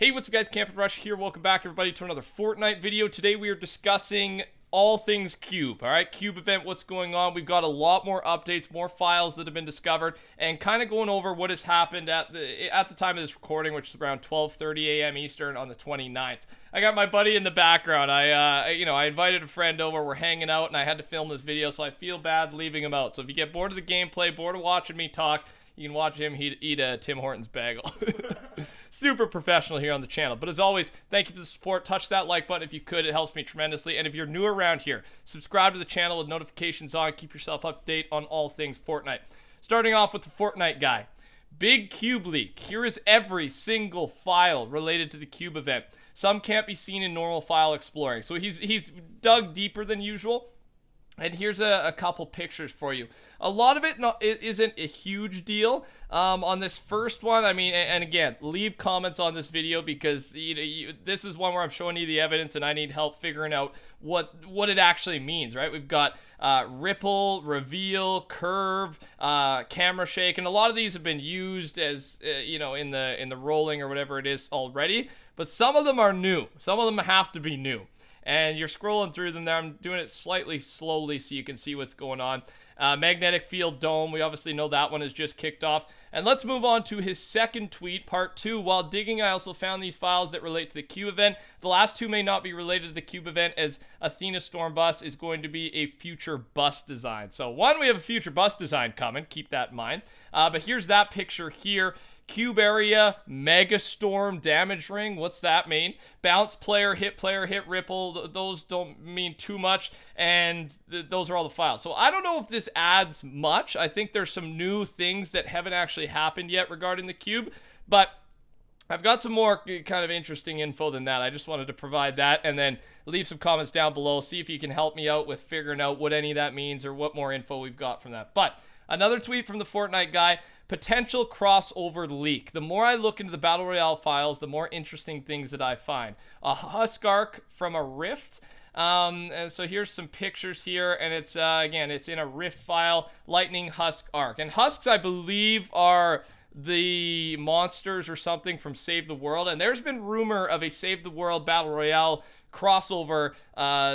Hey, what's up guys, TheCampingRusher here. Welcome back everybody to another Fortnite video. Today we are discussing all things Cube, alright? Cube event, what's going on. We've got a lot more updates, more files that have been discovered, and kind of going over what has happened at the time of this recording, which is around 12:30 a.m. Eastern on the 29th. I got my buddy in the background. I invited a friend over, we're hanging out, and I had to film this video, so I feel bad leaving him out. So if you get bored of the gameplay, bored of watching me talk, you can watch him eat a Tim Hortons bagel. Super professional here on the channel. But as always, thank you for the support. Touch that like button if you could. It helps me tremendously. And if you're new around here, subscribe to the channel with notifications on. Keep yourself updated on all things Fortnite. Starting off with the Fortnite guy. Big Cube leak. Here is every single file related to the Cube event. Some can't be seen in normal file exploring. So he's dug deeper than usual. And here's a couple pictures for you. A lot of it isn't a huge deal. On this first one, I mean, and again, leave comments on this video because this is one where I'm showing you the evidence and I need help figuring out what it actually means, right? We've got ripple, reveal, curve, camera shake, and a lot of these have been used as in the rolling or whatever it is already. But some of them are new. Some of them have to be new. And you're scrolling through them there. I'm doing it slightly slowly so you can see what's going on. Magnetic field dome. We obviously know that one has just kicked off. And let's move on to his second tweet, part 2. While digging, I also found these files that relate to the Cube event. The last two may not be related to the Cube event, as Athena Storm bus is going to be a future bus design. So one, we have a future bus design coming. Keep that in mind. But here's that picture here. Cube area, Mega Storm, damage ring. What's that mean? Bounce player, hit ripple. Those don't mean too much, and those are all the files. So I don't know if this adds much. I think there's some new things that haven't actually happened yet regarding the Cube, but I've got some more kind of interesting info than that. I just wanted to provide that, and then leave some comments down below. See if you can help me out with figuring out what any of that means or what more info we've got from that. But another tweet from the Fortnite guy. Potential crossover leak. The more I look into the Battle Royale files, the more interesting things that I find. A husk arc from a rift. And so here's some pictures here, and it's again, it's in a rift file, lightning husk arc. And husks, I believe, are the monsters or something from Save the World. And there's been rumor of a Save the World Battle Royale crossover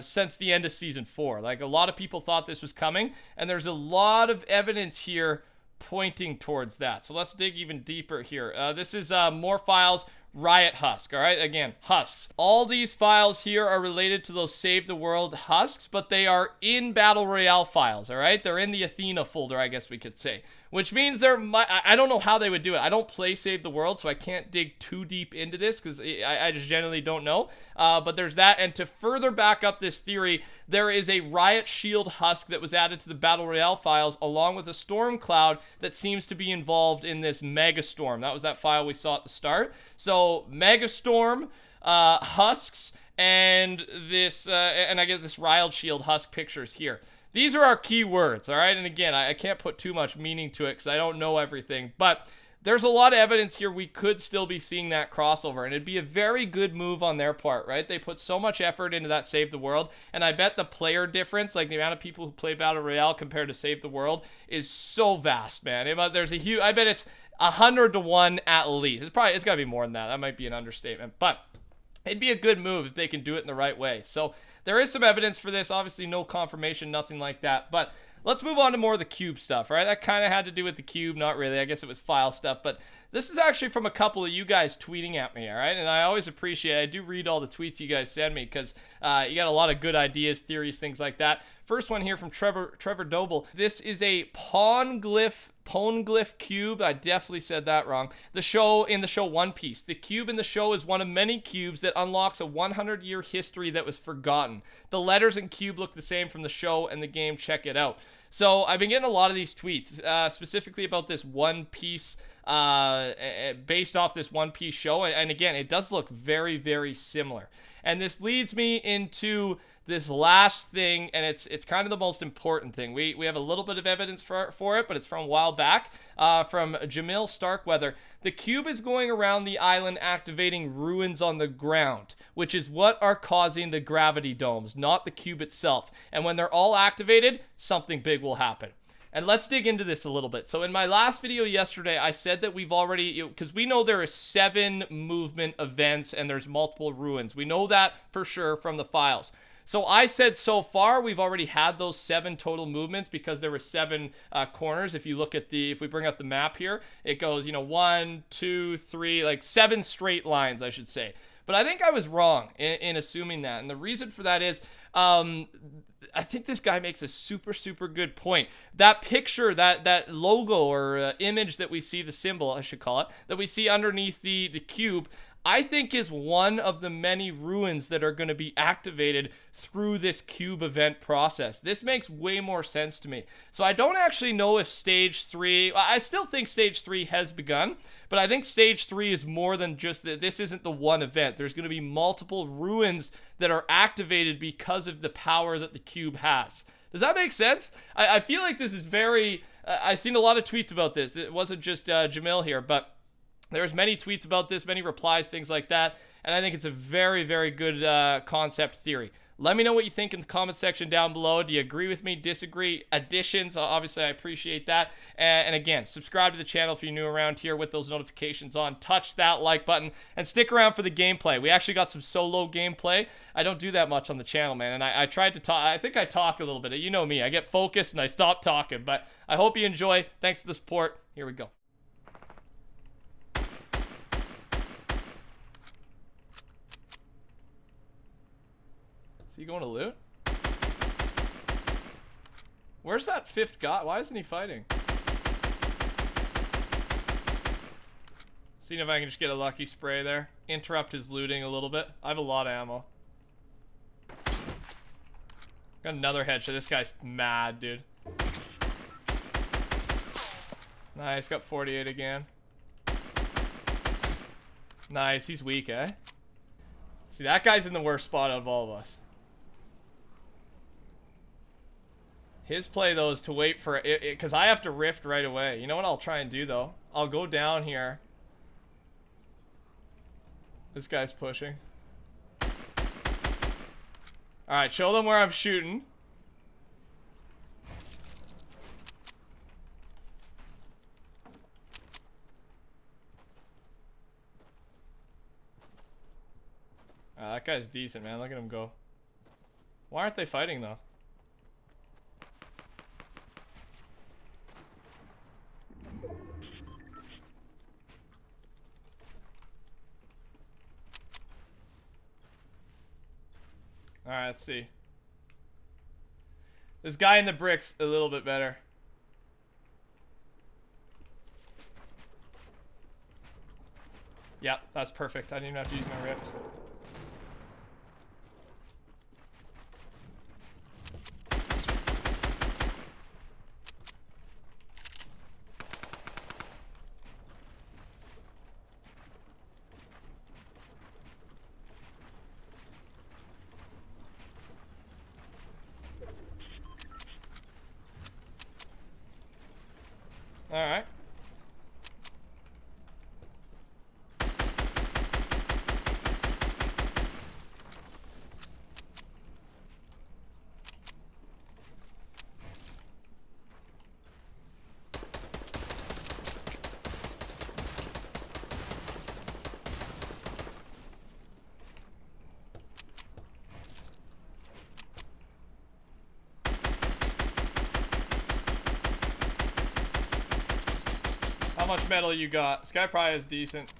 since the end of Season 4. Like, a lot of people thought this was coming, and there's a lot of evidence here pointing towards that. So let's dig even deeper here. This is more files. Riot Husk, all right? Again, husks. All these files here are related to those Save the World husks, but they are in Battle Royale files, all right? They're in the Athena folder, I guess we could say, which means I don't know how they would do it. I don't play Save the World, so I can't dig too deep into this because I just generally don't know. But there's that, and to further back up this theory, there is a Riot Shield husk that was added to the Battle Royale files along with a Storm Cloud that seems to be involved in this Mega Storm. That was that file we saw at the start. So Mega Storm, husks, and this, and I get this Riot Shield husk pictures here. These are our key words, all right? And again, I can't put too much meaning to it because I don't know everything, but there's a lot of evidence here we could still be seeing that crossover, and it'd be a very good move on their part, right? They put so much effort into that Save the World, and I bet the player difference, like the amount of people who play Battle Royale compared to Save the World, is so vast, man. There's a huge, I bet it's 100 to 1 at least. It's got to be more than that. That might be an understatement, but it'd be a good move if they can do it in the right way. So there is some evidence for this. Obviously, no confirmation, nothing like that. But let's move on to more of the Cube stuff, right? That kind of had to do with the Cube. Not really. I guess it was file stuff. But this is actually from a couple of you guys tweeting at me, all right? And I always appreciate it. I do read all the tweets you guys send me because you got a lot of good ideas, theories, things like that. First one here from Trevor Doble. This is a Ponglyph cube. I definitely said that wrong. In the show One Piece. The cube in the show is one of many cubes that unlocks a 100-year history that was forgotten. The letters in cube look the same from the show and the game. Check it out. So I've been getting a lot of these tweets, specifically about this One Piece, based off this One Piece show. And again, it does look very, very similar. And this leads me into this last thing, and it's kind of the most important thing. We have a little bit of evidence for it, but it's from a while back, from Jamil Starkweather. The cube is going around the island activating ruins on the ground, which is what are causing the gravity domes, not the cube itself. And when they're all activated, something big will happen. And let's dig into this a little bit. So in my last video yesterday, I said that we've already, because we know there are 7 movement events and there's multiple ruins. We know that for sure from the files. So I said so far we've already had those 7 total movements because there were 7 corners. If you look at if we bring up the map here, it goes, 1, 2, 3, like 7 straight lines, I should say. But I think I was wrong in assuming that. And the reason for that is, I think this guy makes a super, super good point. That picture, that logo or image that we see, the symbol, I should call it, that we see underneath the cube, I think is one of the many ruins that are going to be activated through this cube event process. This makes way more sense to me. So I don't actually know if stage 3, I still think stage 3 has begun, but I think stage 3 is more than just that. This isn't the one event. There's going to be multiple ruins that are activated because of the power that the cube has. Does that make sense? I feel like this is very, I've seen a lot of tweets about this. It wasn't just Jamil here, but there's many tweets about this, many replies, things like that, and I think it's a very, very good concept theory. Let me know what you think in the comment section down below. Do you agree with me, disagree, additions? Obviously, I appreciate that. And again, subscribe to the channel if you're new around here with those notifications on. Touch that like button and stick around for the gameplay. We actually got some solo gameplay. I don't do that much on the channel, man, and I tried to talk. I think I talk a little bit. You know me. I get focused and I stop talking, but I hope you enjoy. Thanks for the support. Here we go. Is he going to loot? Where's that 5th guy? Why isn't he fighting? Seeing if I can just get a lucky spray there. Interrupt his looting a little bit. I have a lot of ammo. Got another headshot. This guy's mad, dude. Nice. Got 48 again. Nice. He's weak, eh? See, that guy's in the worst spot out of all of us. His play, though, is to wait for it, because I have to rift right away. You know what I'll try and do, though? I'll go down here. This guy's pushing. Alright, show them where I'm shooting. That guy's decent, man. Look at him go. Why aren't they fighting, though? Alright, let's see. This guy in the bricks a little bit better. Yep, that's perfect. I didn't even have to use my rift. Alright. How much metal you got? This guy probably is decent.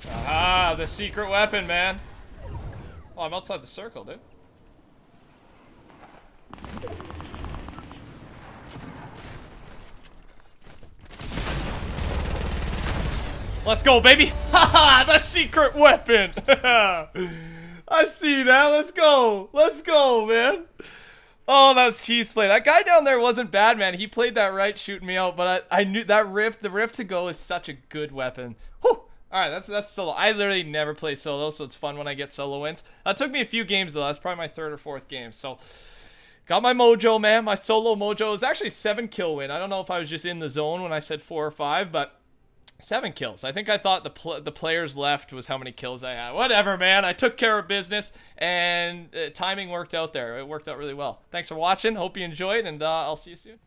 Aha, the secret weapon, man. Oh, I'm outside the circle, dude. Let's go, baby. Haha, the secret weapon. I see that. Let's go. Let's go, man. Oh, that's cheese play. That guy down there wasn't bad, man. He played that right, shooting me out, but I knew that rift, the rift to go is such a good weapon. Whew. All right, that's solo. I literally never play solo, so it's fun when I get solo wins. That took me a few games, though. That's probably my 3rd or 4th game, so Got my mojo, man. My solo mojo. It was actually 7 kill win. I don't know if I was just in the zone when I said 4 or 5, but 7 kills. I think I thought the players left was how many kills I had. Whatever, man. I took care of business, and timing worked out there. It worked out really well. Thanks for watching. Hope you enjoyed, and I'll see you soon.